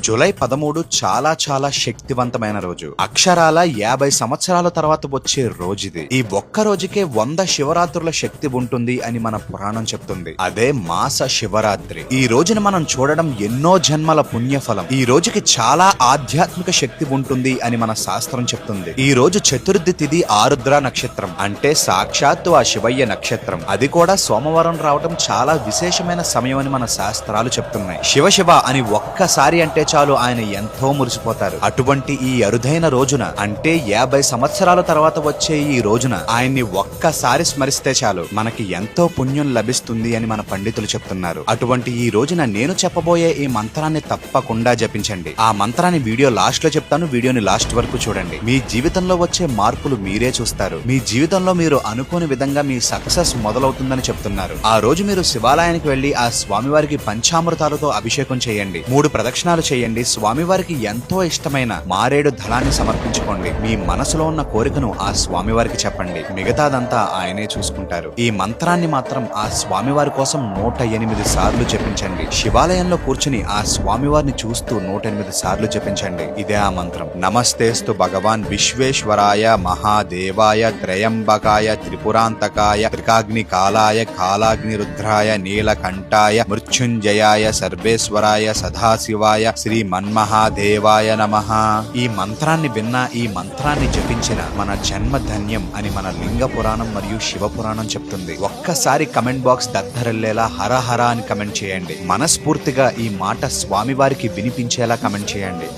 July 13 చాలా చాలా శక్తివంతమైన రోజు. అక్షరాల 50 సంవత్సరాల తర్వాత వచ్చే రోజుది. ఈ ఒక్క రోజుకే 100 శివరాత్రుల శక్తి ఉంటుంది అని మన పురాణం చెప్తుంది. అదే మాస శివరాత్రి. ఈ రోజుని మనం చూడడం ఎన్నో జన్మల పుణ్యఫలం. ఈ రోజుకి చాలా ఆధ్యాత్మిక శక్తి ఉంటుంది అని మన శాస్త్రం చెప్తుంది. ఈ రోజు చతుర్థి తిథి ఆరుద్ర నక్షత్రం, అంటే సాక్షాత్తు ఆ శివయ్య నక్షత్రం. అది కూడా సోమవారం రావటం చాలా విశేషమైన సమయం అని మన శాస్త్రాలు చెప్తున్నాయి. శివ శివ అని ఒక్కసారి అంటే చాలు ఆయన ఎంతో మురిసిపోతారు. అటువంటి ఈ అరుదైన రోజున, అంటే 50 సంవత్సరాల తర్వాత వచ్చే ఈ రోజున ఆయన్ని ఒక్కసారి స్మరిస్తే చాలు మనకి ఎంతో పుణ్యం లభిస్తుంది అని మన పండితులు చెప్తున్నారు. అటువంటి ఈ రోజున నేను చెప్పబోయే ఈ మంత్రాన్ని తప్పకుండా జపించండి. ఆ మంత్రాన్ని వీడియో లాస్ట్ లో చెప్తాను, వీడియోని లాస్ట్ వరకు చూడండి. మీ జీవితంలో వచ్చే మార్పులు మీరే చూస్తారు. మీ జీవితంలో మీరు అనుకోని విధంగా మీ సక్సెస్ మొదలవుతుందని చెప్తున్నారు. ఆ రోజు మీరు శివాలయానికి వెళ్లి ఆ స్వామివారికి పంచామృతాలతో అభిషేకం చేయండి. 3 ప్రదక్షిణాలు చేయండి. స్వామివారికి ఎంతో ఇష్టమైన మారేడు దళాన్ని సమర్పించుకోండి. మీ మనసులో ఉన్న కోరికను ఆ స్వామివారికి చెప్పండి. మిగతాదంతా ఆయనే చూసుకుంటారు. ఈ మంత్రాన్ని మాత్రం ఆ స్వామివారి కోసం 108 సార్లు జపించండి. శివాలయంలో కూర్చుని ఆ స్వామివారిని చూస్తూ 108 సార్లు జపించండి. ఇదే ఆ మంత్రం. నమస్తేస్తు భగవాన్ విశ్వేశ్వరాయ మహాదేవాయ త్రయంబకాయ త్రిపురాంతకాయ త్రికాగ్ని కాలాయ కాలాగ్ని రుద్రాయ నీలకంఠాయ మృత్యుంజయాయ సర్వేశ్వరాయ సదాశివాయ శ్రీ మన్మహాదేవాయ నమః. ఈ మంత్రాన్ని విన్నా, ఈ మంత్రాన్ని జపించిన మన జన్మ ధన్యం అని మన లింగ పురాణం మరియు శివ పురాణం చెప్తుంది. ఒక్కసారి కమెంట్ బాక్స్ దద్దరిల్లేలా హర హర అని కమెంట్ చేయండి. మనస్ఫూర్తిగా ఈ మాట స్వామివారికి వినిపించేలా కమెంట్ చేయండి.